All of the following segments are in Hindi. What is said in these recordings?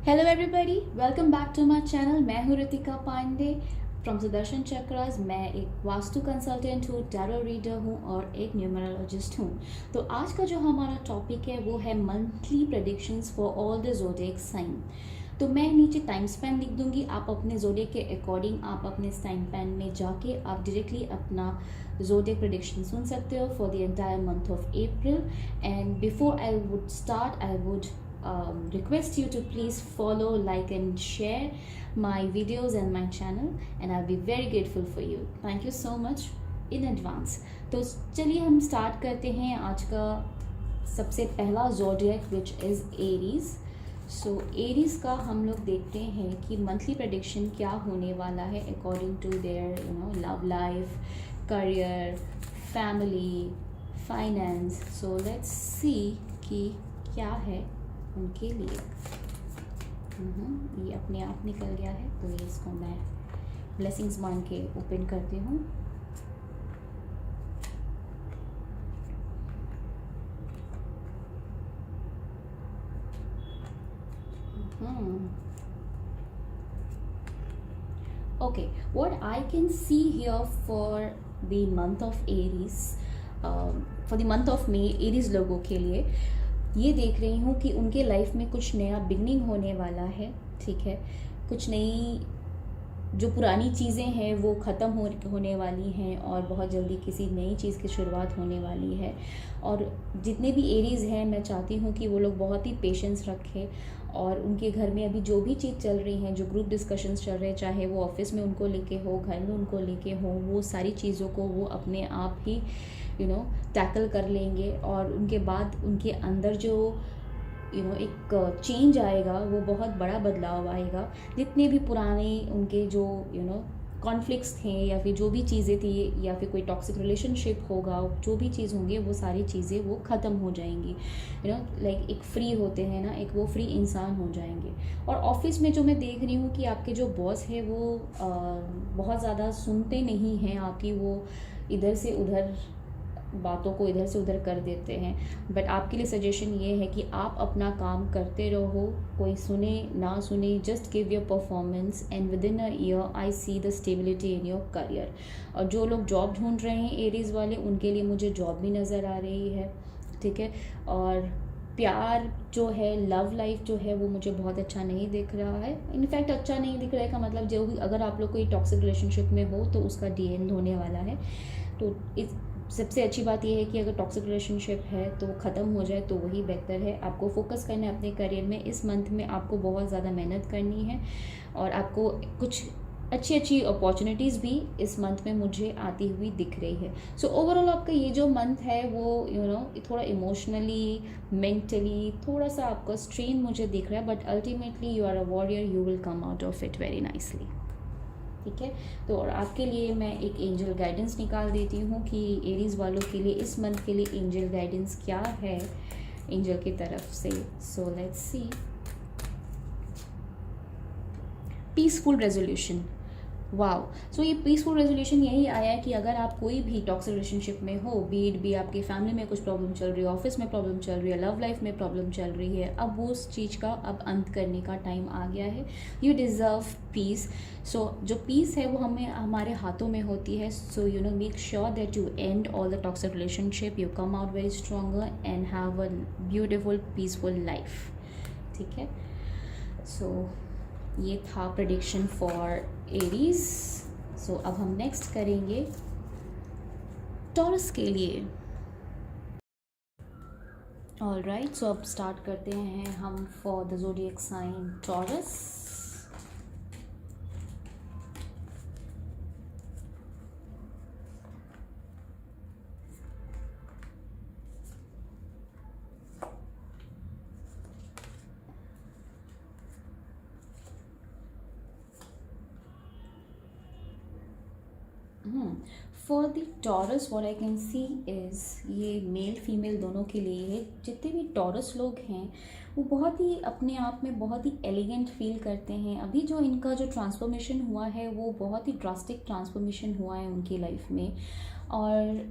Hello everybody, welcome back to my channel. मैं हूँ रितिका पांडे फ्रॉम सुदर्शन चक्रास। मैं एक वास्तु कंसल्टेंट हूँ, टैरो रीडर हूँ और एक न्यूमरोलॉजिस्ट हूँ। तो आज का जो हमारा टॉपिक है वो है monthly predictions for all the zodiac sign. तो मैं नीचे टाइम स्पैन लिख दूंगी, आप अपने ज़ोडिएक के अकॉर्डिंग आप अपने टाइम स्पैन में जाके आप डायरेक्टली अपना ज़ोडिएक प्रेडिक्शन सुन सकते हो for the entire month of April. And before I would start, I would request you to please follow, like and share my videos and my channel, and I'll be very grateful for you. Thank you so much in advance. तो चलिए हम स्टार्ट करते हैं आज का सबसे पहला zodiac which is Aries. So Aries का हम लोग देखते हैं कि मंथली प्रेडिक्शन क्या होने वाला है according to their love life, career, family, finance. So let's see कि क्या है उनके लिए। ये अपने आप निकल गया है, तो ये इसको मैं ब्लेसिंग्स मांग के ओपन करती हूँ। Okay, what I can see here for the month of Aries, for the month of May, Aries लोगों के लिए ये देख रही हूँ कि उनके लाइफ में कुछ नया बिगनिंग होने वाला है। ठीक है, कुछ नई जो पुरानी चीज़ें हैं वो ख़त्म होने वाली हैं और बहुत जल्दी किसी नई चीज़ की शुरुआत होने वाली है। और जितने भी एरीज़ हैं, मैं चाहती हूँ कि वो लोग बहुत ही पेशेंस रखें और उनके घर में अभी जो भी चीज़ चल रही हैं, जो ग्रुप डिस्कशंस चल रहे हैं, चाहे वो ऑफिस में उनको लेके हो, घर में उनको लेके हो, वो सारी चीज़ों को वो अपने आप ही टैकल कर लेंगे। और उनके बाद उनके अंदर जो एक चेंज आएगा, वो बहुत बड़ा बदलाव आएगा। जितने भी पुराने उनके जो कॉन्फ्लिक्ट्स थे या फिर जो भी चीज़ें थी या फिर कोई टॉक्सिक रिलेशनशिप होगा, जो भी चीज़ होंगे वो सारी चीज़ें वो ख़त्म हो जाएंगी। लाइक एक फ्री होते हैं ना, एक वो फ्री इंसान हो जाएंगे। और ऑफिस में जो मैं देख रही हूँ कि आपके जो बॉस है वो बहुत ज़्यादा सुनते नहीं हैं आपकी, वो इधर से उधर बातों को इधर से उधर कर देते हैं। बट आपके लिए सजेशन ये है कि आप अपना काम करते रहो, कोई सुने ना सुने, just give your performance and with in a year I see the stability in your career. और जो लोग जॉब ढूंढ रहे हैं एरीज वाले, उनके लिए मुझे जॉब भी नज़र आ रही है। ठीक है, और प्यार जो है, लव लाइफ जो है, वो मुझे बहुत अच्छा नहीं दिख रहा है। इनफैक्ट अच्छा नहीं दिख रहा है का मतलब जो भी, अगर आप लोग कोई टॉक्सिक रिलेशनशिप में हो तो उसका डी एंड होने वाला है। तो इस सबसे अच्छी बात यह है कि अगर टॉक्सिक रिलेशनशिप है तो ख़त्म हो जाए तो वही बेहतर है। आपको फोकस करना है अपने करियर में। इस मंथ में आपको बहुत ज़्यादा मेहनत करनी है और आपको कुछ अच्छी अच्छी अपॉर्चुनिटीज़ भी इस मंथ में मुझे आती हुई दिख रही है। सो ओवरऑल आपका ये जो मंथ है वो थोड़ा इमोशनली, मेंटली थोड़ा सा आपका स्ट्रेन मुझे दिख रहा है, but ultimately you are a warrior, you will come out of it very nicely. ठीक है, तो और आपके लिए मैं एक एंजल गाइडेंस निकाल देती हूँ कि एरीज वालों के लिए इस मंथ के लिए एंजल गाइडेंस क्या है एंजल की तरफ से। So let's see. Peaceful resolution. Wow, so ये पीसफुल रेजोल्यूशन यही आया है कि अगर आप कोई भी टॉक्सिक रिलेशनशिप में हो, बीट भी आपकी फैमिली में कुछ प्रॉब्लम चल रही है, ऑफिस में प्रॉब्लम चल रही है, लव लाइफ में प्रॉब्लम चल रही है, अब वो उस चीज़ का अब अंत करने का टाइम आ गया है। You deserve piece. सो जो पीस है वो हमें हमारे हाथों में होती है। So make sure that you and all the toxic relationship, you come out very stronger and have a beautiful peaceful life. ठीक है, सो ये था प्रेडिक्शन फॉर एरीज। सो अब हम नेक्स्ट करेंगे टॉरस के लिए। ऑलराइट, सो अब स्टार्ट करते हैं हम for the zodiac sign Taurus. For the Taurus what I can see is, ये मेल फीमेल दोनों के लिए है। जितने भी टॉरस लोग हैं वो बहुत ही अपने आप में बहुत ही एलिगेंट फील करते हैं। अभी जो इनका जो ट्रांसफॉर्मेशन हुआ है वो बहुत ही ड्रास्टिक ट्रांसफॉर्मेशन हुआ है उनकी लाइफ में। और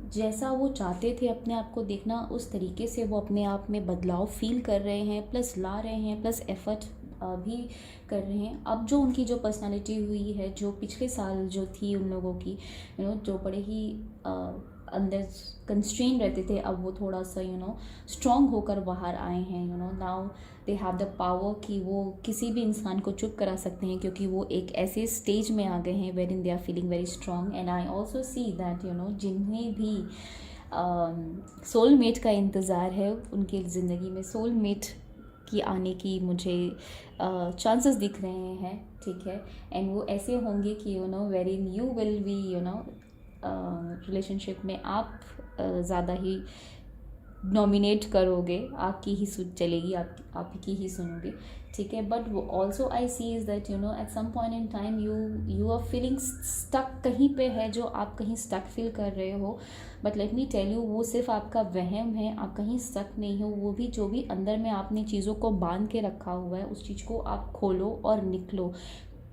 जैसा वो चाहते थे अपने आप को देखना, उस तरीके से वो अपने आप में बदलाव फील कर रहे हैं, प्लस ला रहे हैं, प्लस एफर्ट भी कर रहे हैं। अब जो उनकी जो पर्सनालिटी हुई है, जो पिछले साल जो थी उन लोगों की, जो बड़े ही अंदर कंस्ट्रेन रहते थे, अब वो थोड़ा सा स्ट्रॉन्ग होकर बाहर आए हैं। Now they have the power कि वो किसी भी इंसान को चुप करा सकते हैं, क्योंकि वो एक ऐसे स्टेज में आ गए हैं where in they are feeling very strong. And I also see that जिन्हें भी सोलमेट का इंतज़ार है, उनकी ज़िंदगी में सोलमेट की आने की मुझे चांसेस दिख रहे हैं, ठीक है। एंड वो ऐसे होंगे कि where in you will be relationship में आप ज़्यादा ही नॉमिनेट करोगे, आपकी ही सुन चलेगी, आप की ही सुनोगे, ठीक है। बट वो also I see is that at some point in time you are feeling stuck, कहीं पे है जो आप कहीं स्टक फील कर रहे हो। But let me tell you, वो सिर्फ आपका वहम है, आप कहीं स्टक नहीं हो। वो भी जो भी अंदर में आपने चीज़ों को बांध के रखा हुआ है, उस चीज़ को आप खोलो और निकलो।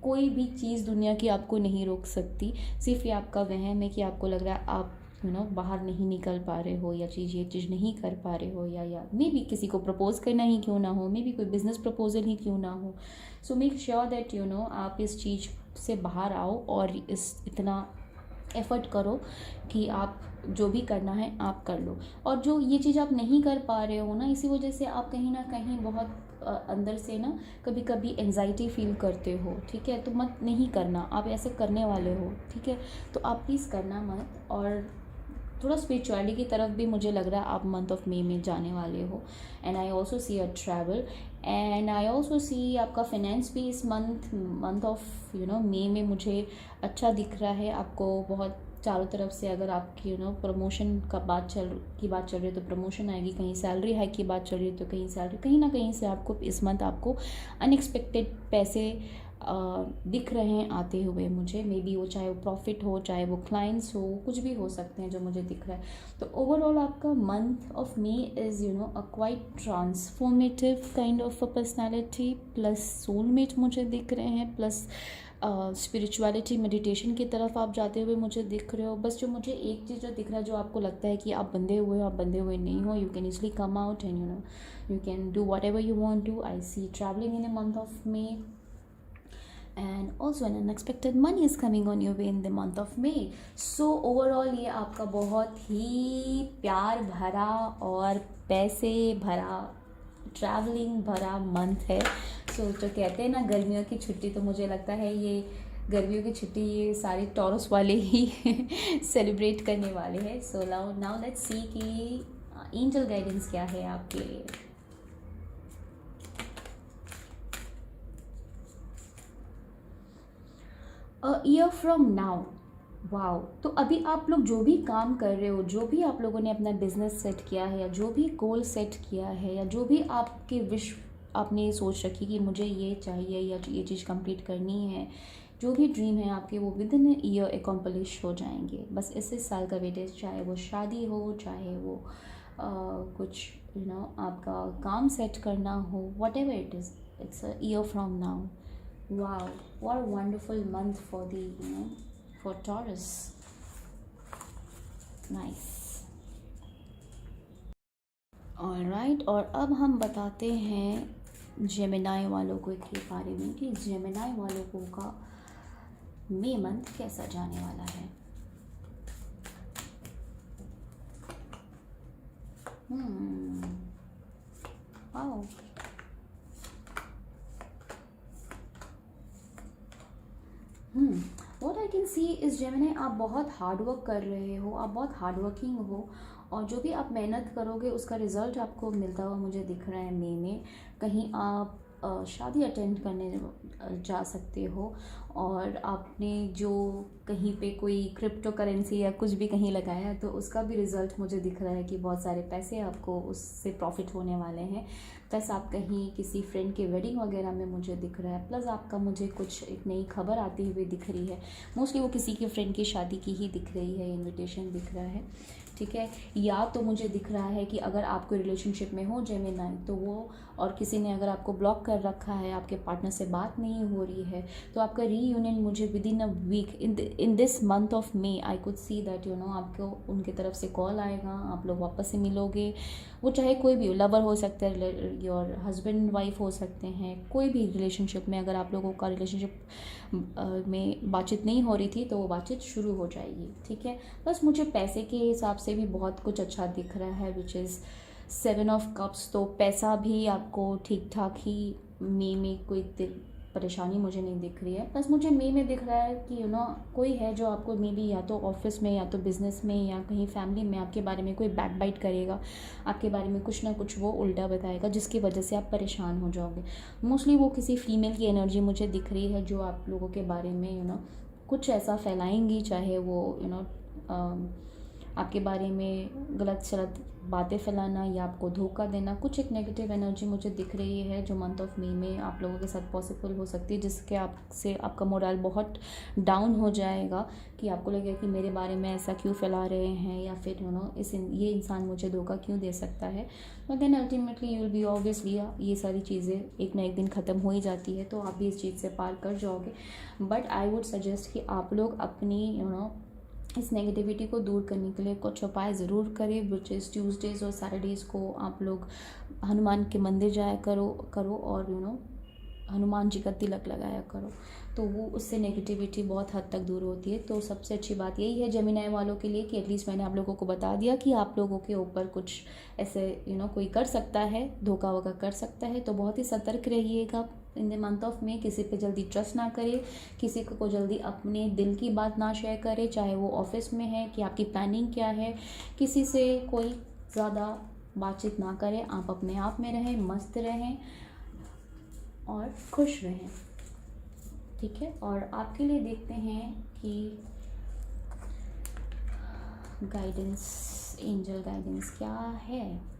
कोई भी चीज़ दुनिया की आपको नहीं रोक सकती। सिर्फ ये आपका वहम है कि आपको लग रहा है आप बाहर नहीं निकल पा रहे हो, या ये चीज़ नहीं कर पा रहे हो, या मे बी किसी को प्रपोज करना ही क्यों ना हो, मे बी कोई बिजनेस प्रपोजल ही क्यों ना हो। सो मेक श्योर दैट आप इस चीज़ से बाहर आओ और इतना एफ़र्ट करो कि आप जो भी करना है आप कर लो। और जो ये चीज़ आप नहीं कर पा रहे हो ना, इसी वजह से आप कहीं ना कहीं बहुत अंदर से ना कभी कभी एंजाइटी फील करते हो, ठीक है। तो मत नहीं करना, आप ऐसे करने वाले हो, ठीक है। तो आप प्लीज़ करना मत। और थोड़ा स्पिरिचुअलिटी की तरफ भी मुझे लग रहा है आप मंथ ऑफ मे में जाने वाले हो। And I also C a travel, and I also सी आपका फाइनेंस भी इस मंथ ऑफ मे में मुझे अच्छा दिख रहा है। आपको बहुत चारों तरफ से, अगर आपकी प्रमोशन का बात चल रही है तो प्रमोशन आएगी, कहीं सैलरी हाइक की बात चल रही है तो कहीं ना कहीं से आपको इस मंथ आपको अनएक्सपेक्टेड पैसे दिख रहे हैं आते हुए मुझे। मे बी वो चाहे वो प्रॉफिट हो, चाहे वो क्लाइंट्स हो, कुछ भी हो सकते हैं जो मुझे दिख रहा है। तो ओवरऑल आपका month of May is a quite transformative kind of a personality, plus soulmate मुझे दिख रहे हैं, प्लस स्पिरिचुअलिटी मेडिटेशन की तरफ आप जाते हुए मुझे दिख रहे हो। बस जो मुझे एक चीज़ जो दिख रहा है, जो आपको लगता है कि आप बंधे हुए हो, आप बंधे हुए नहीं हो, you can easily come out and you can do whatever you want to. I see travelling in a month of May, and also an unexpected money is coming on your way in the month of May. So overall ये आपका बहुत ही प्यार भरा और पैसे भरा, ट्रैवलिंग भरा मंथ है। सो जो कहते हैं ना गर्मियों की छुट्टी, तो मुझे लगता है ये गर्मियों की छुट्टी ये सारे टॉरस वाले ही सेलिब्रेट करने वाले हैं। सो नाउ लेट्स सी कि एंजल गाइडेंस क्या है आपके लिए। A year from now, wow. तो अभी आप लोग जो भी काम कर रहे हो, जो भी आप लोगों ने अपना बिजनेस सेट किया है, या जो भी गोल सेट किया है, या जो भी आपके विश आपने सोच रखी कि मुझे ये चाहिए या ये चीज़ कंप्लीट करनी है, जो भी ड्रीम है आपके, वो विद इन ईयर एकम्प्लिश हो जाएंगे। बस इस साल का वेटेज, चाहे वो शादी हो, चाहे वो कुछ आपका काम सेट करना हो, what ever it is, it's a year from now. Wow, what a wonderful month for for Taurus. Nice. All right, और अब हम बताते हैं जेमिनाई वालों को के बारे में कि जेमिनाई वालों को का मई मंथ कैसा जाने वाला है। Wow. What I can see is Gemini, आप बहुत हार्ड वर्क कर रहे हो, आप बहुत हार्ड वर्किंग हो, और जो भी आप मेहनत करोगे उसका रिज़ल्ट आपको मिलता हुआ मुझे दिख रहा है मई में। कहीं आप शादी अटेंड करने जा सकते हो, और आपने जो कहीं पे कोई क्रिप्टो करेंसी या कुछ भी कहीं लगाया है तो उसका भी रिज़ल्ट मुझे दिख रहा है कि बहुत सारे पैसे आपको उससे प्रॉफिट होने वाले हैं। प्लस आप कहीं किसी फ्रेंड के वेडिंग वगैरह में मुझे दिख रहा है। प्लस आपका मुझे कुछ एक नई खबर आती हुई दिख रही है, मोस्टली वो किसी के फ्रेंड की शादी की ही दिख रही है, इनविटेशन दिख रहा है। ठीक है। या तो मुझे दिख रहा है कि अगर आप कोई रिलेशनशिप में हो जेमिनाई, तो वो और किसी ने अगर आपको ब्लॉक कर रखा है, आपके पार्टनर से बात नहीं हो रही है, तो आपका रीयूनियन मुझे within a week, in this month of May I could see that आपको उनके तरफ से कॉल आएगा, आप लोग वापस से मिलोगे। वो चाहे कोई भी हो, लवर हो सकता है, योर हस्बैंड वाइफ हो सकते हैं, कोई भी रिलेशनशिप में अगर आप लोगों का रिलेशनशिप में बातचीत नहीं हो रही थी तो वो बातचीत शुरू हो जाएगी, ठीक है। बस मुझे पैसे के हिसाब से भी बहुत कुछ अच्छा दिख रहा है, विच इज़ 7 ऑफ कप्स। तो पैसा भी आपको ठीक ठाक ही मई में कोई परेशानी मुझे नहीं दिख रही है। बस मुझे मई में दिख रहा है कि कोई है जो आपको मे बी या तो ऑफिस में या तो बिजनेस में या कहीं फैमिली में आपके बारे में कोई बैक बाइट करेगा, आपके बारे में कुछ ना कुछ वो उल्टा बताएगा, जिसकी वजह से आप परेशान हो जाओगे। मोस्टली वो किसी फीमेल की एनर्जी मुझे दिख रही है जो आप लोगों के बारे में कुछ ऐसा फैलाएंगी, चाहे वो आपके बारे में गलत सलत बातें फैलाना या आपको धोखा देना। कुछ एक नेगेटिव एनर्जी मुझे दिख रही है जो मंथ ऑफ मई में आप लोगों के साथ पॉसिबल हो सकती है, जिसके आपसे आपका मोरल बहुत डाउन हो जाएगा कि आपको लगेगा कि मेरे बारे में ऐसा क्यों फैला रहे हैं, या फिर ये इंसान मुझे धोखा क्यों दे सकता है। But then ultimately you will be obviously, ये सारी चीज़ें एक ना एक दिन ख़त्म हो ही जाती है, तो आप भी इस चीज़ से पार कर जाओगे। बट आई वुड सजेस्ट कि आप लोग अपनी इस नेगेटिविटी को दूर करने के लिए कुछ उपाय ज़रूर करें, विच इज़ ट्यूसडेज़ और सैटरडेज़ को आप लोग हनुमान के मंदिर जाया करो और हनुमान जी का तिलक लगाया करो, तो वो उससे नेगेटिविटी बहुत हद तक दूर होती है। तो सबसे अच्छी बात यही है जेमिनाई वालों के लिए कि एटलीस्ट मैंने आप लोगों को बता दिया कि आप लोगों के ऊपर कुछ ऐसे कोई कर सकता है, धोखा वोखा कर सकता है, तो बहुत ही सतर्क रहिएगा इन द मंथ ऑफ में। किसी पे जल्दी ट्रस्ट ना करें, किसी को जल्दी अपने दिल की बात ना शेयर करें, चाहे वो ऑफिस में है कि आपकी प्लानिंग क्या है। किसी से कोई ज़्यादा बातचीत ना करें, आप अपने आप में रहें, मस्त रहें और खुश रहें, ठीक है। और आपके लिए देखते हैं कि गाइडेंस, एंजल गाइडेंस क्या है।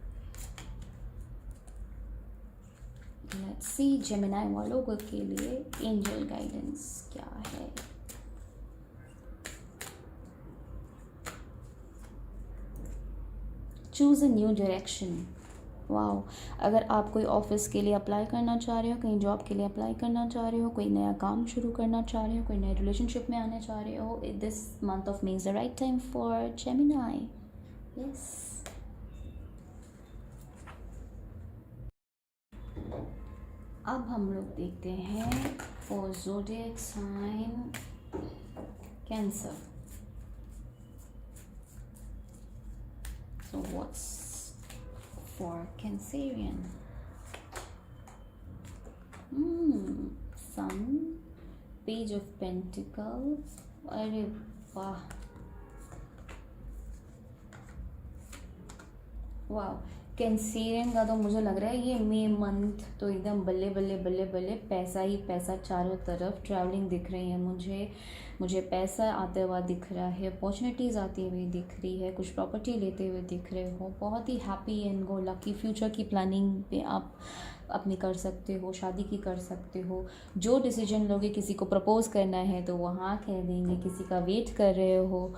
लेट्स सी जेमिनाई वालों के लिए एंजल गाइडेंस क्या है। Choose a new direction. Wow, अगर आप कोई ऑफिस के लिए अप्लाई करना चाह रहे हो, कहीं जॉब के लिए अप्लाई करना चाह रहे हो, कोई नया काम शुरू करना चाह रहे हो, कोई नए रिलेशनशिप में आने चाह रहे हो, this month of May is the right time for Gemini. Yes, अब हम लोग देखते हैं for zodiac sign Cancer. So what's for Cancerian? Sun, Page of Pentacles. अरे वाह, वाह, कैंसेरियन का तो मुझे लग रहा है ये मई मंथ तो एकदम बल्ले बल्ले बल्ले बल्ले, पैसा ही पैसा चारों तरफ, ट्रैवलिंग दिख रही है मुझे पैसा आते हुआ दिख रहा है, अपॉर्चुनिटीज़ आती हुई दिख रही है, कुछ प्रॉपर्टी लेते हुए दिख रहे हो, बहुत ही happy and go lucky. Future की प्लानिंग पे आप अपनी कर सकते हो, शादी की कर सकते हो, जो डिसीजन लोगे, किसी को प्रपोज करना है तो वो हाँ कह देंगे, किसी का वेट कर रहे हो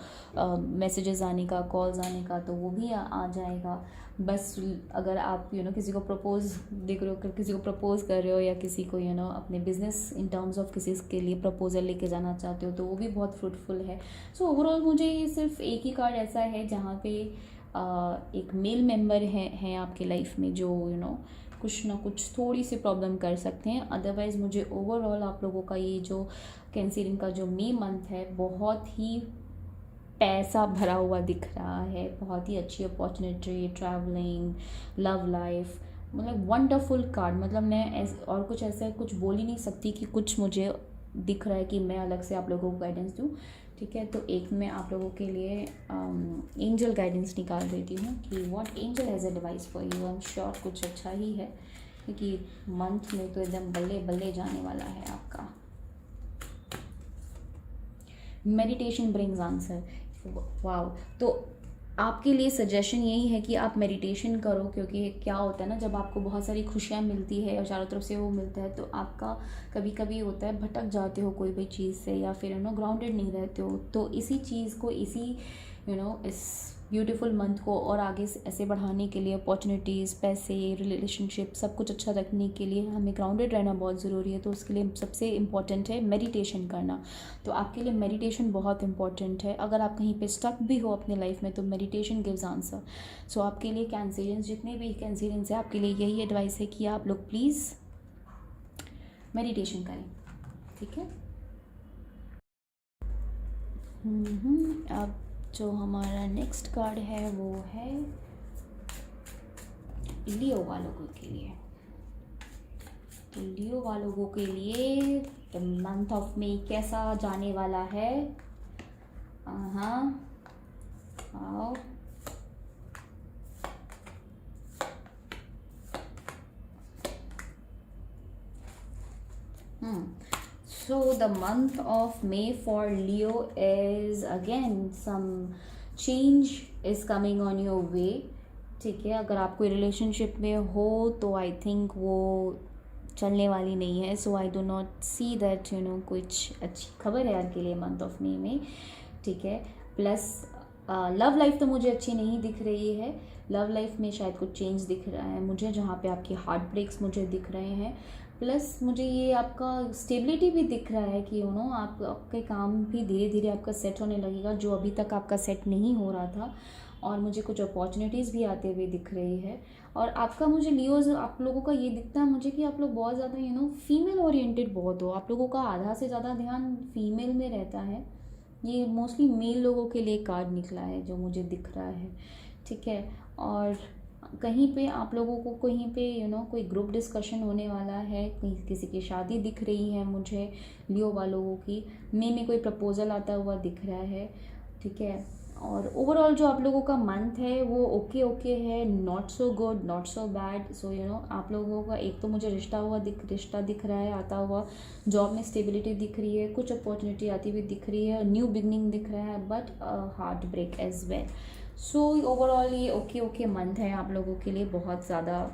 मैसेजेस आने का, कॉल्स आने का, तो वो भी आ जाएगा। बस अगर आप किसी को प्रपोज देख रहे हो, किसी को प्रपोज कर रहे हो, या किसी को अपने बिजनेस इन टर्म्स ऑफ किसी के लिए प्रपोजल लेके जाना चाहते हो, तो वो भी बहुत फ्रूटफुल है। सो ओवरऑल मुझे ये सिर्फ एक ही कार्ड ऐसा है जहाँ पे एक मेल मेंबर है आपके लाइफ में जो कुछ ना कुछ थोड़ी सी प्रॉब्लम कर सकते हैं। अदरवाइज़ मुझे ओवरऑल आप लोगों का ये जो कैंसरियन का जो मई मंथ है बहुत ही पैसा भरा हुआ दिख रहा है, बहुत ही अच्छी अपॉर्चुनिटी, ट्रैवलिंग, लव लाइफ, मतलब वंडरफुल कार्ड। मतलब मैं और कुछ ऐसा कुछ बोल ही नहीं सकती कि कुछ मुझे दिख रहा है कि मैं अलग से आप लोगों को गाइडेंस दूँ, ठीक है। तो एक मैं आप लोगों के लिए एंजल गाइडेंस निकाल देती हूँ कि what angel has advice for you. I am sure कुछ अच्छा ही है, क्योंकि मंथ में तो एकदम बल्ले बल्ले जाने वाला है आपका। Meditation brings answer. वाओ, तो आपके लिए सजेशन यही है कि आप मेडिटेशन करो, क्योंकि क्या होता है ना, जब आपको बहुत सारी खुशियाँ मिलती है और चारों तरफ से वो मिलता है, तो आपका कभी कभी होता है भटक जाते हो कोई भी चीज़ से, या फिर ग्राउंडेड नहीं रहते हो। तो इसी चीज़ को इस ब्यूटीफुल मंथ को और आगे से ऐसे बढ़ाने के लिए, अपॉर्चुनिटीज़, पैसे, रिलेशनशिप सब कुछ अच्छा रखने के लिए हमें ग्राउंडेड रहना बहुत ज़रूरी है। तो उसके लिए सबसे इम्पॉर्टेंट है मेडिटेशन करना। तो आपके लिए मेडिटेशन बहुत इम्पॉर्टेंट है। अगर आप कहीं पे स्टक भी हो अपने लाइफ में तो मेडिटेशन गिव्स आंसर। सो आपके लिए कैंसेरियंस, जितने भी कैंसेरियंस हैं, आपके लिए यही एडवाइस है कि आप लोग प्लीज़ मेडिटेशन करें, ठीक है। अब जो हमारा नेक्स्ट कार्ड है वो है लियो वालों के लिए। तो लियो वालों के लिए द मंथ ऑफ मई कैसा जाने वाला है? हाँ, आओ। So the month of May for Leo is again some change is coming on your way, ठीक है। अगर आप कोई रिलेशनशिप में हो तो आई थिंक वो चलने वाली नहीं है। So I do not see that कुछ अच्छी खबर है आपके लिए मंथ ऑफ मे में, ठीक है। प्लस लव लाइफ तो मुझे अच्छी नहीं दिख रही है। लव लाइफ में शायद कुछ चेंज दिख रहा है मुझे, जहाँ पे आपकी हार्ट ब्रेक्स मुझे दिख रहे हैं। प्लस मुझे ये आपका स्टेबिलिटी भी दिख रहा है कि आपके काम भी धीरे धीरे आपका सेट होने लगेगा, जो अभी तक आपका सेट नहीं हो रहा था। और मुझे कुछ अपॉर्चुनिटीज़ भी आते हुए दिख रही है। और आपका मुझे लियोज़, आप लोगों का ये दिखता है मुझे कि आप लोग बहुत ज़्यादा फीमेल ओरिएंटेड बहुत हो। आप लोगों का आधा से ज़्यादा ध्यान फीमेल में रहता है। ये मोस्टली मेल लोगों के लिए कार्ड निकला है जो मुझे दिख रहा है, ठीक है। और कहीं पे आप लोगों को कहीं पे कोई ग्रुप डिस्कशन होने वाला है, कहीं किसी की शादी दिख रही है मुझे लियो वालों की। मे में कोई प्रपोजल आता हुआ दिख रहा है, ठीक है। और ओवरऑल जो आप लोगों का मंथ है वो ओके है, not so good, not so bad. So आप लोगों का एक तो मुझे रिश्ता दिख रहा है आता हुआ, जॉब में स्टेबिलिटी दिख रही है, कुछ अपॉर्चुनिटी आती हुई दिख रही है, न्यू बिगनिंग दिख रहा है, but heart break as well. So overall ये ओके मंथ है आप लोगों के लिए। बहुत ज़्यादा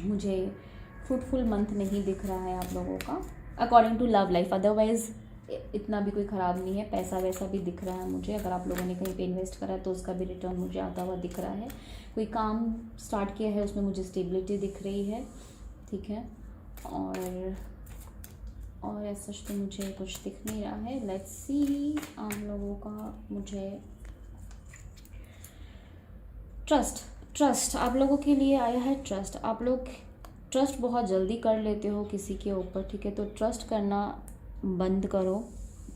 मुझे फ्रूटफुल मंथ नहीं दिख रहा है आप लोगों का according to love life. Otherwise इतना भी कोई ख़राब नहीं है। पैसा वैसा भी दिख रहा है मुझे, अगर आप लोगों ने कहीं पे इन्वेस्ट करा है तो उसका भी रिटर्न मुझे आता हुआ दिख रहा है। कोई काम स्टार्ट किया है उसमें मुझे स्टेबिलिटी दिख रही है, ठीक है। और ऐसा तो मुझे कुछ दिख नहीं रहा है। लेट्स सी आप लोगों का मुझे ट्रस्ट आप लोगों के लिए आया है। ट्रस्ट, आप लोग ट्रस्ट बहुत जल्दी कर लेते हो किसी के ऊपर, ठीक है। तो ट्रस्ट करना बंद करो,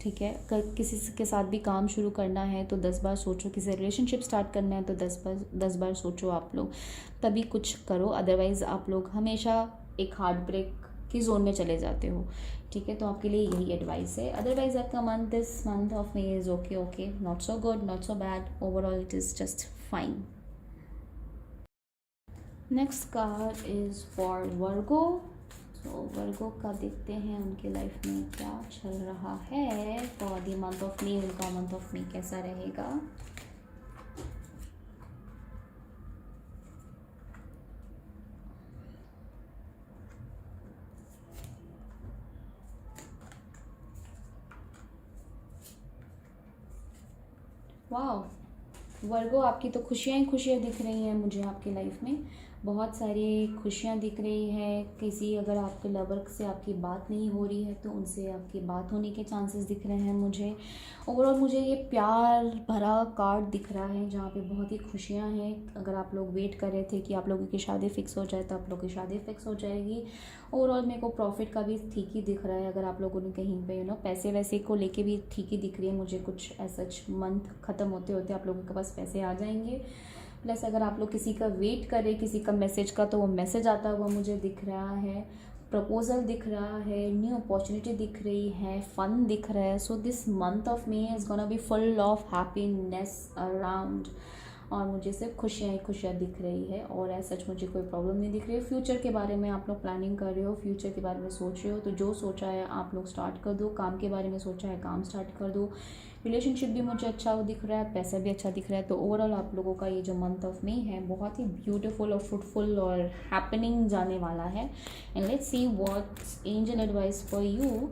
ठीक है। किसी के साथ भी काम शुरू करना है तो 10 बार सोचो, किसी रिलेशनशिप स्टार्ट करना है तो 10 बार सोचो आप लोग, तभी कुछ करो। अदरवाइज़ आप लोग हमेशा एक हार्ट ब्रेक की जोन में चले जाते हो, ठीक है। तो आपके लिए यही एडवाइस है। अदरवाइज आपका month, this month of May is okay, not so good, not so bad, overall it is just fine. Next card is for Virgo. तो वर्गो का देखते हैं उनके लाइफ में क्या चल रहा है फॉर द मंथ ऑफ मे। उनका मंथ ऑफ मे कैसा रहेगा? वाह, वर्गो आपकी तो खुशियाँ ही खुशियाँ दिख रही हैं मुझे आपकी लाइफ में। बहुत सारी खुशियाँ दिख रही है। किसी अगर आपके लवर से आपकी बात नहीं हो रही है तो उनसे आपकी बात होने के चांसेस दिख रहे हैं मुझे। ओवरऑल मुझे ये प्यार भरा कार्ड दिख रहा है जहाँ पे बहुत ही खुशियाँ हैं। अगर आप लोग वेट कर रहे थे कि आप लोगों की शादी फिक्स हो जाए तो आप लोगों की शादी फिक्स हो जाएगी। ओवरऑल मेरे को प्रॉफिट का भी ठीक ही दिख रहा है। अगर आप लोगों ने कहीं पे पैसे वैसे को लेके भी ठीक ही दिख रही है मुझे। कुछ ऐसा मंथ ख़त्म होते होते आप लोगों के पास पैसे आ जाएंगे। प्लस अगर आप लोग किसी का वेट करें किसी का मैसेज का तो वो मैसेज आता हुआ मुझे दिख रहा है। प्रपोजल दिख रहा है, न्यू अपॉर्चुनिटी दिख रही है, फन दिख रहा है। So this month of May is gonna be full of happiness around. और मुझे सिर्फ खुशियाँ ही खुशियाँ दिख रही है और ऐसा सच मुझे कोई प्रॉब्लम नहीं दिख रही है। फ्यूचर के बारे में आप लोग प्लानिंग कर रहे हो, फ्यूचर के बारे में सोच रहे हो तो जो सोचा है आप लोग स्टार्ट कर दो। काम के बारे में सोचा है काम स्टार्ट कर दो। रिलेशनशिप भी मुझे अच्छा दिख रहा है, पैसा भी अच्छा दिख रहा है। तो ओवरऑल आप लोगों का ये जो मंथ ऑफ मे है बहुत ही ब्यूटीफुल और फ्रूटफुल और हैपनिंग जाने वाला है। And let's see what's angel advice for you.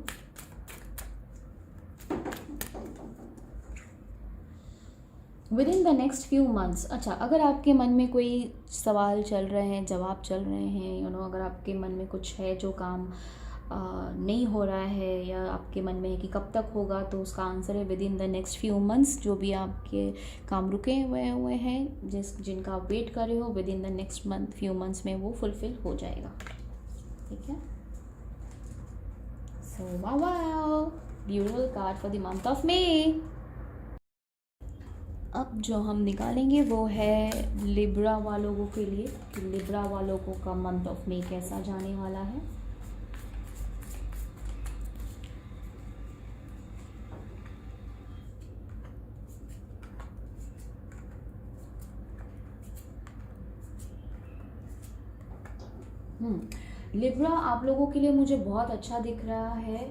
With in the next few months. अच्छा, अगर आपके मन में कोई सवाल चल रहे हैं, जवाब चल रहे हैं, अगर आपके मन में कुछ है जो काम नहीं हो रहा है, या आपके मन में है कि कब तक होगा, तो उसका आंसर है with in the next few months. जो भी आपके काम रुके हुए हैं, जिनका आप वेट कर रहे हो, with in the next few months में वो फुलफिल हो जाएगा। ठीक है, so wow, beautiful card for the month of मे। अब जो हम निकालेंगे वो है लिब्रा वालों के लिए, कि लिब्रा वालों को का मंथ ऑफ मे कैसा जाने वाला है। लिब्रा आप लोगों के लिए मुझे बहुत अच्छा दिख रहा है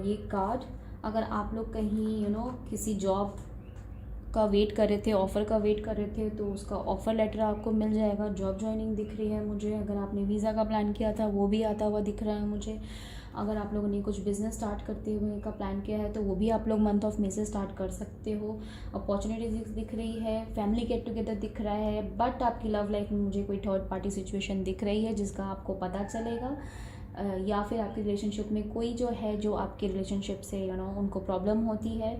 ये कार्ड। अगर आप लोग कहीं किसी जॉब का वेट कर रहे थे, ऑफ़र का वेट कर रहे थे, तो उसका ऑफ़र लेटर आपको मिल जाएगा। जॉब ज्वाइनिंग दिख रही है मुझे। अगर आपने वीज़ा का प्लान किया था वो भी आता हुआ दिख रहा है मुझे। अगर आप लोगों ने कुछ बिज़नेस स्टार्ट करते हुए का प्लान किया है तो वो भी आप लोग मंथ ऑफ मे से स्टार्ट कर सकते हो। अपॉर्चुनिटीज दिख रही है, फैमिली गेट टुगेदर दिख रहा है, बट आपकी लव लाइफ में मुझे कोई थर्ड पार्टी सिचुएशन दिख रही है जिसका आपको पता चलेगा। या फिर आपकी रिलेशनशिप में कोई जो है, जो आपके रिलेशनशिप से उनको प्रॉब्लम होती है,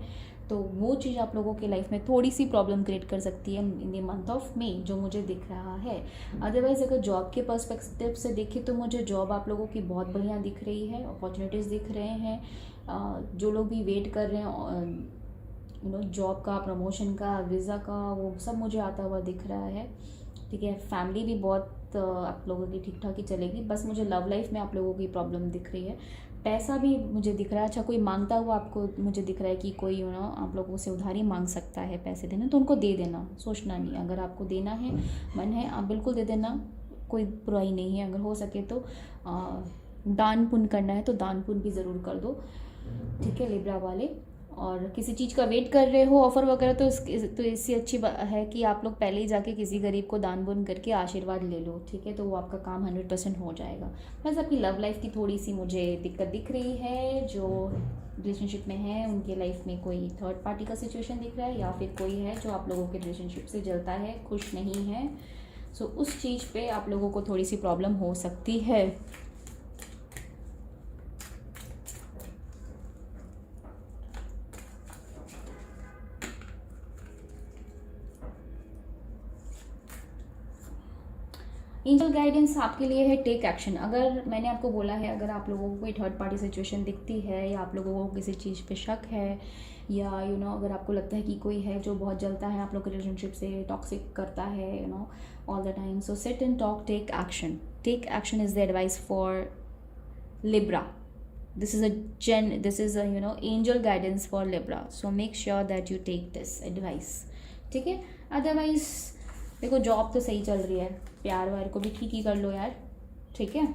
तो वो चीज़ आप लोगों के लाइफ में थोड़ी सी प्रॉब्लम क्रिएट कर सकती है इन द मंथ ऑफ मे, जो मुझे दिख रहा है। अदरवाइज़ अगर जॉब के पर्सपेक्टिव से देखें तो मुझे जॉब आप लोगों की बहुत बढ़िया दिख रही है, अपॉर्चुनिटीज़ दिख रहे हैं। जो लोग भी वेट कर रहे हैं जॉब का, प्रमोशन का, वीज़ा का, वो सब मुझे आता हुआ दिख रहा है। ठीक है, फैमिली भी बहुत आप लोगों की ठीक ठाक ही चलेगी। बस मुझे लव लाइफ में आप लोगों की प्रॉब्लम दिख रही है। पैसा भी मुझे दिख रहा है। अच्छा, कोई मांगता हुआ आपको मुझे दिख रहा है कि कोई आप लोगों से उधारी मांग सकता है पैसे देना, तो उनको दे देना, सोचना नहीं। अगर आपको देना है, मन है, आप बिल्कुल दे देना, कोई बुराई नहीं है। अगर हो सके तो दान पुण्य करना है तो दान पुण्य भी ज़रूर कर दो। ठीक है लिब्रा वाले। और किसी चीज़ का वेट कर रहे हो, ऑफ़र वगैरह, तो इससे अच्छी बात है कि आप लोग पहले ही जाके किसी गरीब को दान पुण्य करके आशीर्वाद ले लो। ठीक है, तो वो आपका काम 100% हो जाएगा। बस आपकी लव लाइफ की थोड़ी सी मुझे दिक्कत दिख रही है। जो रिलेशनशिप में है उनके लाइफ में कोई थर्ड पार्टी का सिचुएशन दिख रहा है, या फिर कोई है जो आप लोगों के रिलेशनशिप से जलता है, खुश नहीं है। सो उस चीज़ पे आप लोगों को थोड़ी सी प्रॉब्लम हो सकती है। एंजल गाइडेंस आपके लिए है टेक एक्शन। अगर मैंने आपको बोला है, अगर आप लोगों को कोई थर्ड पार्टी सिचुएशन दिखती है, या आप लोगों को किसी चीज़ पे शक है, या अगर आपको लगता है कि कोई है जो बहुत जलता है आप लोग के रिलेशनशिप से, टॉक्सिक करता है all the time, so sit and talk, take action. Take action is the advice for Libra. this is a angel guidance for Libra, so make sure that you take this advice. ठीक है, अदरवाइज देखो जॉब तो सही चल रही है, प्यार वार को भी ठीक ही कर लो यार। ठीक है,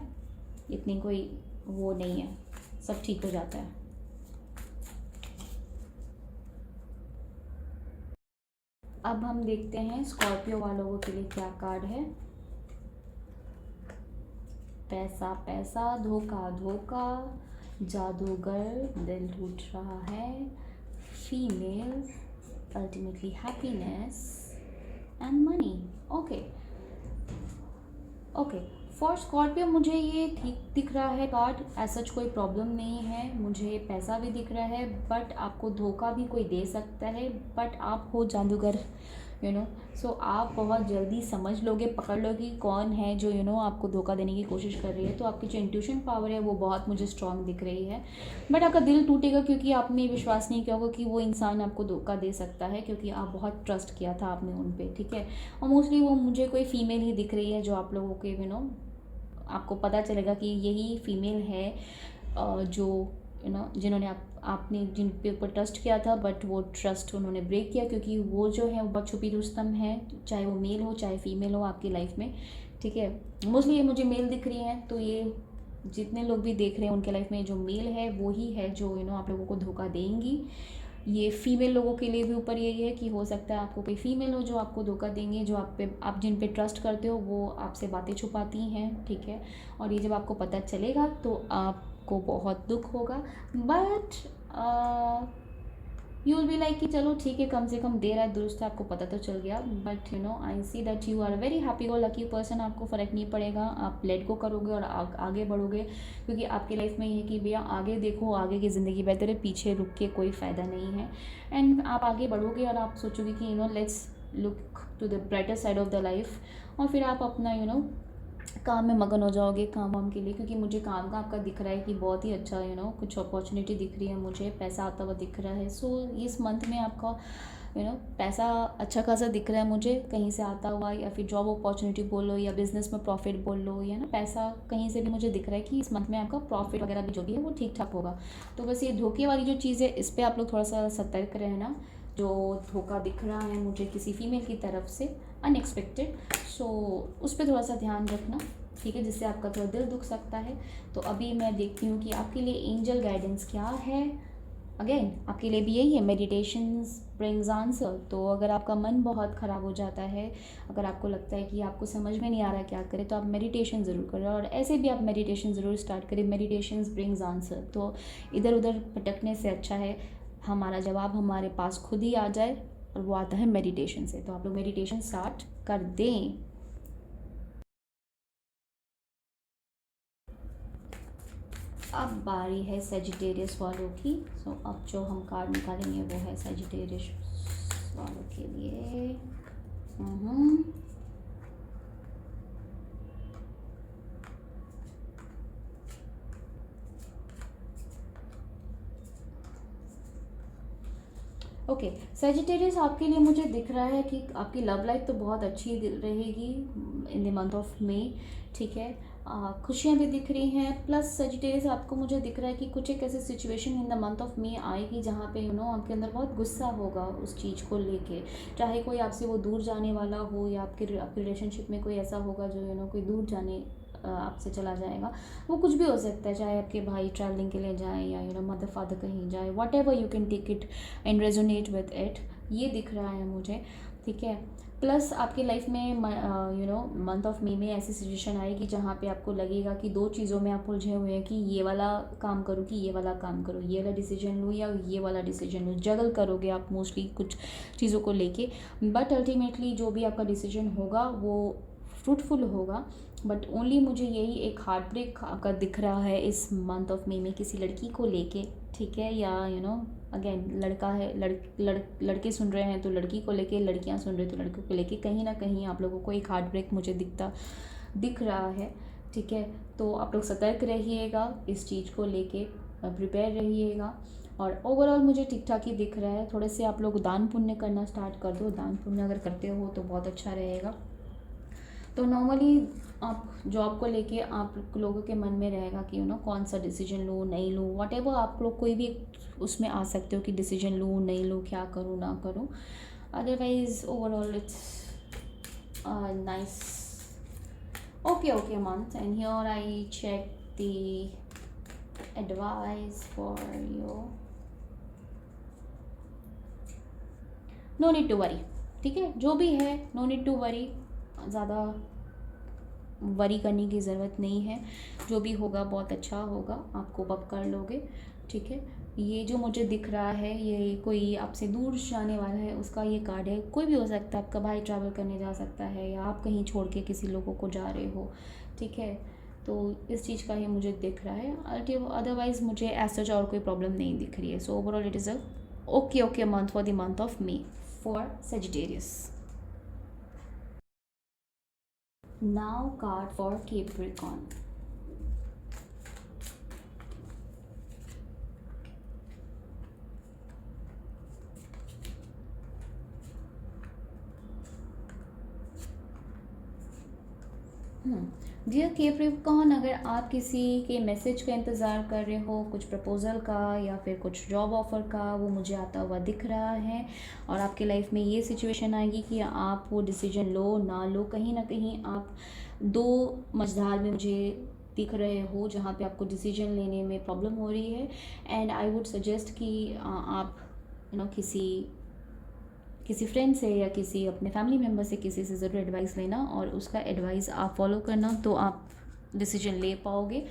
इतनी कोई वो नहीं है, सब ठीक हो जाता है। अब हम देखते हैं स्कॉर्पियो वालों के लिए क्या कार्ड है। पैसा पैसा, धोखा धोखा, जादूगर, दिल टूट रहा है, female, ultimately happiness and money. Okay for Scorpio मुझे ये ठीक दिख रहा है कार्ड। ऐसा कोई प्रॉब्लम नहीं है, मुझे पैसा भी दिख रहा है, बट आपको धोखा भी कोई दे सकता है, बट आप हो जादूगर सो आप बहुत जल्दी समझ लोगे, पकड़ लोगे कौन है जो आपको धोखा देने की कोशिश कर रही है। तो आपकी जो इंट्यूशन पावर है वो बहुत मुझे स्ट्रांग दिख रही है, बट आपका दिल टूटेगा क्योंकि आपने विश्वास नहीं किया होगा कि वो इंसान आपको धोखा दे सकता है, क्योंकि आप बहुत ट्रस्ट किया था आपने उन पर। ठीक है, और मोस्टली वो मुझे कोई फीमेल ही दिख रही है जो आप लोगों के आपको पता चलेगा कि यही फीमेल है जो जिन्होंने आपने जिन पे ऊपर ट्रस्ट किया था, बट वो ट्रस्ट उन्होंने ब्रेक किया, क्योंकि वो जो है वो बहुत छुपी रुस्तम है, चाहे वो मेल हो चाहे फीमेल हो आपकी लाइफ में। ठीक है, मोस्टली ये मुझे मेल दिख रही हैं, तो ये जितने लोग भी देख रहे हैं उनके लाइफ में जो मेल है वो ही है जो आप लोगों को धोखा देंगी। ये फीमेल लोगों के लिए भी ऊपर यही है कि हो सकता है आपको कोई फीमेल हो जो आपको धोखा देंगे, जो आप जिन पे ट्रस्ट करते हो वो आपसे बातें छुपाती हैं। ठीक है, और ये जब आपको पता चलेगा तो आपको बहुत दुख होगा, but you will be like कि चलो ठीक है, कम से कम देर है दुरुस्त है, आपको पता तो चल गया। But I see that you are very happy go lucky person, आपको फ़र्क नहीं पड़ेगा, आप लेट गो करोगे और आगे बढ़ोगे, क्योंकि आपकी लाइफ में ये है कि भैया आगे देखो, आगे की ज़िंदगी बेहतर है, पीछे रुक के कोई फ़ायदा नहीं है। एंड आप आगे बढ़ोगे और आप सोचोगे कि let's look to the brighter side of the life, और फिर आप अपना काम में मगन हो जाओगे, काम वाम के लिए, क्योंकि मुझे काम का आपका दिख रहा है कि बहुत ही अच्छा कुछ अपॉर्चुनिटी दिख रही है, मुझे पैसा आता हुआ दिख रहा है। सो इस मंथ में आपका पैसा अच्छा खासा दिख रहा है मुझे कहीं से आता हुआ, या फिर जॉब अपॉर्चुनिटी बोलो या बिजनेस में प्रॉफिट बोल लो, या पैसा कहीं से भी मुझे दिख रहा है कि इस मंथ में आपका प्रॉफिट वगैरह भी जो भी है वो ठीक ठाक होगा। तो बस ये धोखे वाली जो चीज़ है इस पर आप लोग थोड़ा सा सतर्क रहना। जो धोखा दिख रहा है मुझे किसी फीमेल की तरफ से अनएक्सपेक्टेड, सो उस पर थोड़ा सा ध्यान रखना, ठीक है, जिससे आपका थोड़ा दिल दुख सकता है। तो अभी मैं देखती हूँ कि आपके लिए एंजल गाइडेंस क्या है। अगेन आपके लिए भी यही है, मेडिटेशंस ब्रिंग्स आंसर। तो अगर आपका मन बहुत ख़राब हो जाता है, अगर आपको लगता है कि आपको समझ में नहीं आ रहा क्या करें, तो आप मेडिटेशन ज़रूर करें, और ऐसे भी आप मेडिटेशन ज़रूर स्टार्ट करें, मेडिटेशंस ब्रिंग्स आंसर। तो इधर उधर भटकने से अच्छा है हमारा जवाब हमारे पास खुद ही आ जाए, और वो आता है मेडिटेशन से। तो आप लोग मेडिटेशन स्टार्ट कर दें। अब बारी है सेजिटेरियस वालों की। सो अब जो हम कार्ड निकालेंगे वो है सेजिटेरियस वालों के लिए। ओके, सेजिटेरियस आपके लिए मुझे दिख रहा है कि आपकी लव लाइफ तो बहुत अच्छी रहेगी इन द मंथ ऑफ मे, ठीक है। खुशियाँ भी दिख रही हैं, प्लस सेजिटेरियस आपको मुझे दिख रहा है कि कुछ एक ऐसी situation in the month of मे आएगी जहाँ पे आपके अंदर बहुत गुस्सा होगा उस चीज़ को लेके, चाहे कोई आपसे वो दूर जाने वाला हो, या आपके रिलेशनशिप में कोई ऐसा होगा जो कोई दूर जाने आपसे चला जाएगा। वो कुछ भी हो सकता है, चाहे आपके भाई ट्रैवलिंग के लिए जाए, या मदर फादर कहीं जाए, whatever you can take it and resonate with it, ये दिख रहा है मुझे, ठीक है। प्लस आपकी लाइफ में मंथ ऑफ मे में ऐसी सिचुएशन आएगी जहाँ पे आपको लगेगा कि दो चीज़ों में आप उलझे हुए हैं कि ये वाला काम करूँ कि ये वाला काम करूँ, ये वाला डिसीजन लूँ या ये वाला डिसीजन लूँ, जगल करोगे आप मोस्टली कुछ चीज़ों को लेके। बट अल्टीमेटली जो भी आपका डिसीजन होगा वो फ्रूटफुल होगा। बट ओनली मुझे यही एक हार्ट ब्रेक आपका दिख रहा है इस मंथ ऑफ मे में किसी लड़की को लेके, ठीक है, या अगेन लड़का है, लड़के सुन रहे हैं तो लड़की को लेके, लड़कियां सुन रहे तो लड़कों को लेके, कहीं ना कहीं आप लोगों को एक हार्ट ब्रेक मुझे दिख रहा है, ठीक है। तो आप लोग सतर्क रहिएगा इस चीज़ को लेके, प्रिपेयर रहिएगा। और ओवरऑल मुझे ठीक ठाक ही दिख रहा है। थोड़े से आप लोग दान पुण्य करना स्टार्ट कर दो, दान पुण्य अगर करते हो तो बहुत अच्छा रहेगा। तो नॉर्मली आप जॉब को लेके आप लोगों के मन में रहेगा कि कौन सा डिसीजन लूँ नहीं लूँ, वट एवर, आप लोग कोई भी उसमें आ सकते हो कि डिसीजन लूँ नहीं लूँ, क्या करूँ ना करूँ। Otherwise overall it's nice. Okay month, and here I check the advice for you. No need to worry, ठीक है, जो भी है नो नीड टू वरी, ज़्यादा वरी करने की ज़रूरत नहीं है। जो भी होगा बहुत अच्छा होगा, आप कोप अप कर लोगे, ठीक है। ये जो मुझे दिख रहा है ये कोई आपसे दूर जाने वाला है उसका ये कार्ड है। कोई भी हो सकता है, आपका भाई ट्रैवल करने जा सकता है, या आप कहीं छोड़ के किसी लोगों को जा रहे हो, ठीक है। तो इस चीज़ का ये मुझे दिख रहा है। अदरवाइज़ मुझे ऐसा और कोई प्रॉब्लम नहीं दिख रही है। So overall it is a okay month for the month of May for Sagittarius. Now card for Capricorn. Dear Capricorn, अगर आप किसी के मैसेज का इंतज़ार कर रहे हो, कुछ प्रपोज़ल का या फिर कुछ जॉब ऑफ़र का, वो मुझे आता हुआ दिख रहा है। और आपके लाइफ में ये सिचुएशन आएगी कि आप वो डिसीजन लो ना लो, कहीं ना कहीं आप दो मझधार में मुझे दिख रहे हो जहाँ पे आपको डिसीजन लेने में प्रॉब्लम हो रही है। एंड आई वुड सजेस्ट कि आप किसी फ्रेंड से या किसी अपने फैमिली मेम्बर से, किसी से ज़रूर एडवाइस लेना, और उसका एडवाइस आप फॉलो करना, तो आप डिसीजन ले पाओगे।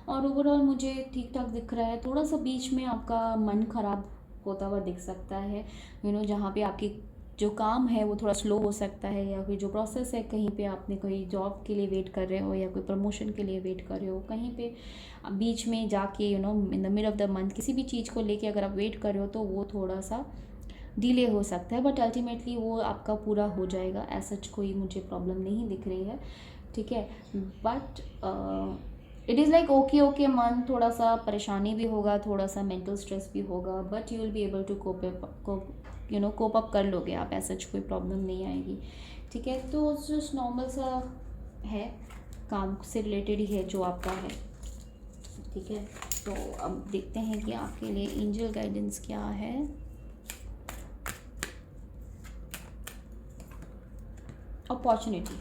और ओवरऑल मुझे ठीक ठाक दिख रहा है। थोड़ा सा बीच में आपका मन ख़राब होता हुआ दिख सकता है। जहाँ पे आपकी जो काम है वो थोड़ा स्लो हो सकता है, या फिर जो प्रोसेस है कहीं पे आपने कोई जॉब के लिए वेट कर रहे हो या कोई प्रमोशन के लिए वेट कर रहे हो, कहीं पे बीच में जाके in the mid of the month किसी भी चीज़ को लेके अगर आप वेट कर रहे हो तो वो थोड़ा सा डिले हो सकता है, बट अल्टीमेटली वो आपका पूरा हो जाएगा। ऐसा कोई मुझे प्रॉब्लम नहीं दिख रही है, ठीक है। But it is like okay मन, थोड़ा सा परेशानी भी होगा, थोड़ा सा मेंटल स्ट्रेस भी होगा, but you will be able to cope up कर लोगे आप, ऐसा कोई प्रॉब्लम नहीं आएगी, ठीक है। तो जस्ट नॉर्मल सा है, काम से रिलेटेड ही है जो आपका है, ठीक है। तो अब देखते हैं कि आपके लिए एंजल गाइडेंस क्या है। अपॉर्चुनिटी,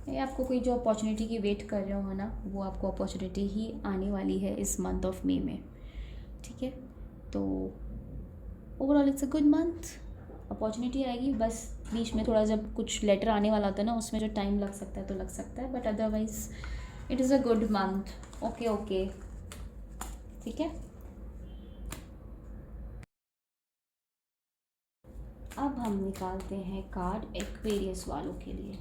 ये आपको कोई जो अपॉर्चुनिटी की वेट कर रहे हो ना, वो आपको अपॉर्चुनिटी ही आने वाली है इस मंथ ऑफ मे में, ठीक है। तो overall it's a good month, opportunity आएगी, बस बीच में थोड़ा जब कुछ लेटर आने वाला होता है ना, उसमें जो टाइम लग सकता है तो लग सकता है, but otherwise it is a good month. Okay, ठीक है। अब हम निकालते हैं कार्ड एक्वेरियस वालों के लिए।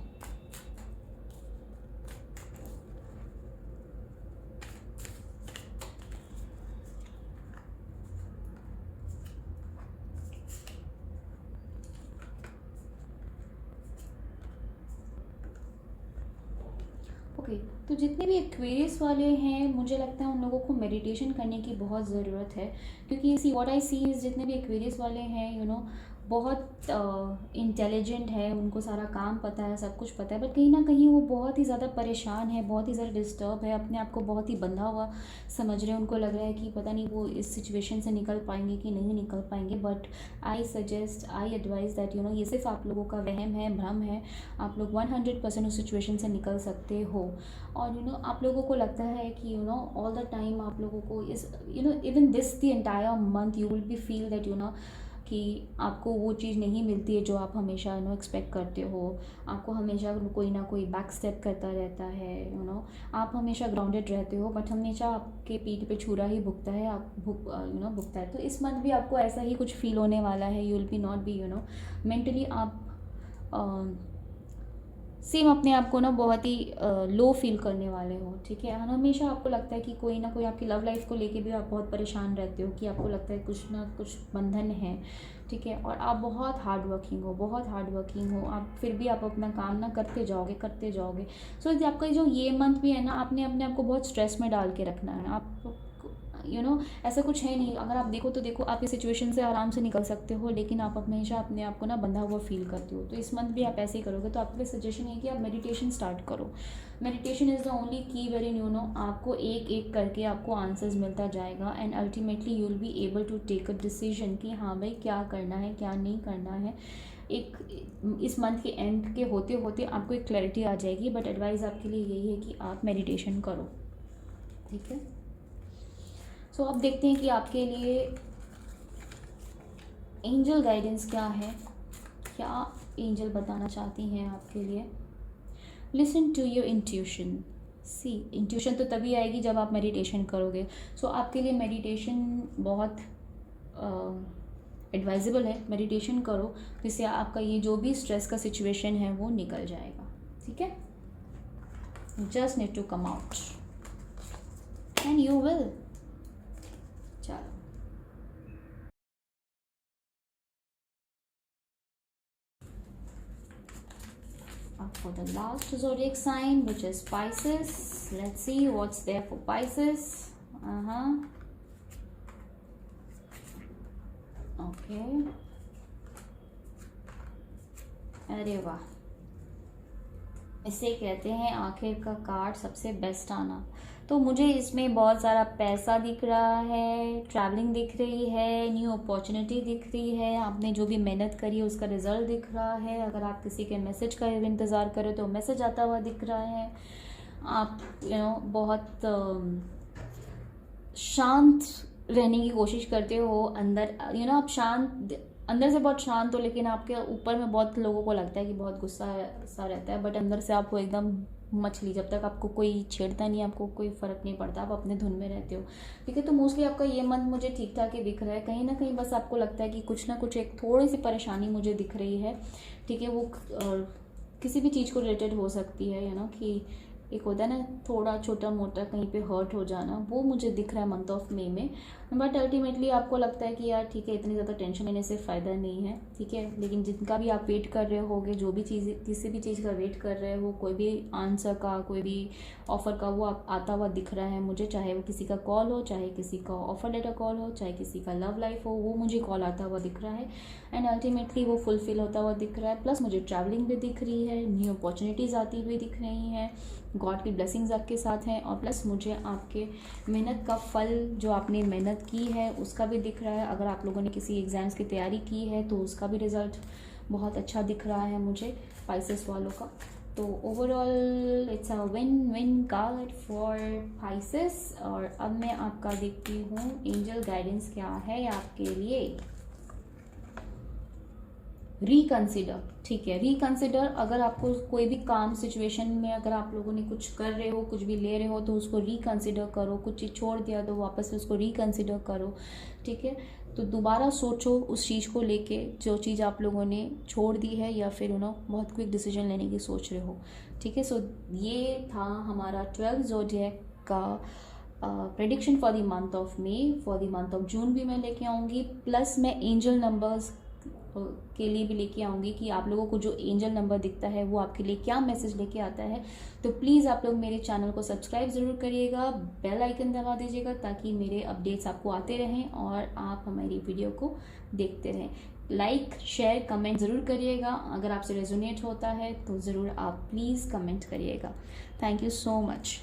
ओके, तो जितने भी एक्वेरियस वाले हैं, मुझे लगता है उन लोगों को मेडिटेशन करने की बहुत ज़रूरत है, क्योंकि see what I see is जितने भी एक्वेरियस वाले हैं बहुत इंटेलिजेंट है, उनको सारा काम पता है, सब कुछ पता है, बट कहीं ना कहीं वो बहुत ही ज़्यादा परेशान है, बहुत ही ज़्यादा डिस्टर्ब है, अपने आप को बहुत ही बंधा हुआ समझ रहे हैं। उनको लग रहा है कि पता नहीं वो इस सिचुएशन से निकल पाएंगे कि नहीं निकल पाएंगे, बट आई एडवाइज़ दैट ये सिर्फ आप लोगों का वहम है, भ्रम है। आप लोग 100% उस सिचुएशन से निकल सकते हो। और आप लोगों को लगता है कि ऑल द टाइम आप लोगों को इस even this the entire month you will B feel that कि आपको वो चीज़ नहीं मिलती है जो आप हमेशा एक्सपेक्ट करते हो। आपको हमेशा कोई ना कोई बैक स्टेप करता रहता है, आप हमेशा ग्राउंडेड रहते हो, बट हमेशा आपके पीठ पे छुरा ही भुगता है, आप भुगता है। तो इस मंथ भी आपको ऐसा ही कुछ फील होने वाला है। You will B not be mentally आप सेम अपने आप को बहुत ही लो फील करने वाले हो, ठीक है। और हमेशा आपको लगता है कि कोई ना कोई आपकी लव लाइफ को लेके भी आप बहुत परेशान रहते हो, कि आपको लगता है कुछ ना कुछ बंधन है, ठीक है। और आप बहुत हार्ड वर्किंग हो, आप फिर भी आप अपना काम ना करते जाओगे। सो आपका जो ये मंथ भी है ना, आपने अपने आप को बहुत स्ट्रेस में डाल के रखना है। आप ऐसा कुछ है नहीं। अगर आप देखो आप इस सिचुएशन से आराम से निकल सकते हो, लेकिन आप हमेशा अपने आप को बंधा हुआ फील करते हो। तो इस मंथ भी आप ऐसे ही करोगे। तो आपके लिए सजेशन है कि आप मेडिटेशन स्टार्ट करो। Meditation is the only key where आपको एक एक करके आपको आंसर्स मिलता जाएगा, and ultimately you will be able to take a decision कि हाँ भाई क्या करना है क्या नहीं करना है। एक इस मंथ के एंड के होते होते आपको एक क्लैरिटी आ जाएगी। बट एडवाइस आपके लिए यही है कि आप मेडिटेशन करो, ठीक है। सो अब देखते हैं कि आपके लिए एंजल गाइडेंस क्या है, क्या एंजल बताना चाहती हैं आपके लिए। Listen to your intuition. See intuition तो तभी आएगी जब आप मेडिटेशन करोगे। सो आपके लिए मेडिटेशन बहुत एडवाइजेबल है। मेडिटेशन करो, जिससे आपका ये जो भी स्ट्रेस का सिचुएशन है वो निकल जाएगा, ठीक है। Just need to come out and you will. चलो, up for the last zodiac sign, which is Pisces. Let's see what's there for Pisces. Okay. अरे वाह, इसे कहते हैं आखिर का कार्ड सबसे बेस्ट आना। तो मुझे इसमें बहुत सारा पैसा दिख रहा है, ट्रैवलिंग दिख रही है, न्यू अपॉर्चुनिटी दिख रही है, आपने जो भी मेहनत करी है उसका रिजल्ट दिख रहा है। अगर आप किसी के मैसेज का इंतज़ार करो तो मैसेज आता हुआ दिख रहा है। आप बहुत शांत रहने की कोशिश करते हो अंदर, आप शांत, अंदर से बहुत शांत हो, लेकिन आपके ऊपर में बहुत लोगों को लगता है कि बहुत गुस्सा सा रहता है, बट अंदर से आप वो एकदम मछली, जब तक आपको कोई छेड़ता नहीं, आपको कोई फ़र्क नहीं पड़ता, आप अपने धुन में रहते हो, ठीक है। तो मोस्टली आपका ये मंथ मुझे ठीक ठाक ही दिख रहा है। कहीं ना कहीं बस आपको लगता है कि कुछ ना कुछ एक थोड़ी सी परेशानी मुझे दिख रही है, ठीक है। वो किसी भी चीज़ को रिलेटेड हो सकती है, कि एक होता है ना थोड़ा छोटा मोटा कहीं पे हर्ट हो जाना, वो मुझे दिख रहा है मंथ ऑफ मई में। बट अल्टीमेटली आपको लगता है कि यार ठीक है, इतनी ज़्यादा टेंशन लेने से फ़ायदा नहीं है, ठीक है। लेकिन जिनका भी आप वेट कर रहे होगे, जो भी चीज़, किसी भी चीज़ का वेट कर रहे हो, कोई भी आंसर का, कोई भी ऑफ़र का, वो आप आता हुआ दिख रहा है मुझे। चाहे वो किसी का कॉल हो, चाहे किसी का ऑफर लेटर कॉल हो, चाहे किसी का लव लाइफ हो, वो मुझे कॉल आता हुआ दिख रहा है। एंड अल्टीमेटली वो फुलफिल होता हुआ दिख रहा है। प्लस मुझे ट्रैवलिंग भी दिख रही है, न्यू अपॉर्चुनिटीज़ आती हुई दिख रही हैं, गॉड की ब्लेसिंग्स आपके साथ हैं। और प्लस मुझे आपके मेहनत का फल, जो आपने मेहनत की है उसका भी दिख रहा है। अगर आप लोगों ने किसी एग्ज़ाम्स की तैयारी की है तो उसका भी रिज़ल्ट बहुत अच्छा दिख रहा है मुझे, पाइसेस वालों का। तो overall it's a win win card for Pisces. और अब मैं आपका देखती हूँ एंजल गाइडेंस क्या है आपके लिए। रिकंसिडर, ठीक है। रिकंसिडर, अगर आपको कोई भी काम सिचुएशन में अगर आप लोगों ने कुछ कर रहे हो, कुछ भी ले रहे हो, तो उसको रिकंसिडर करो। कुछ चीज़ छोड़ दिया तो वापस से उसको रिकंसिडर करो, ठीक है। तो दोबारा सोचो उस चीज़ को लेके, जो चीज़ आप लोगों ने छोड़ दी है, या फिर बहुत क्विक डिसीजन लेने की सोच रहे हो, ठीक है। सो ये था हमारा 12 ज़ोडिएक का prediction for the month of May. For the month of June भी मैं लेके आऊँगी, प्लस मैं एंजल नंबर्स के लिए भी लेके आऊँगी कि आप लोगों को जो एंजल नंबर दिखता है वो आपके लिए क्या मैसेज लेके आता है। तो प्लीज़ आप लोग मेरे चैनल को सब्सक्राइब ज़रूर करिएगा, बेल आइकन दबा दीजिएगा, ताकि मेरे अपडेट्स आपको आते रहें और आप हमारी वीडियो को देखते रहें। लाइक शेयर कमेंट ज़रूर करिएगा। अगर आपसे रेजोनेट होता है तो ज़रूर आप प्लीज़ कमेंट करिएगा। Thank you so much.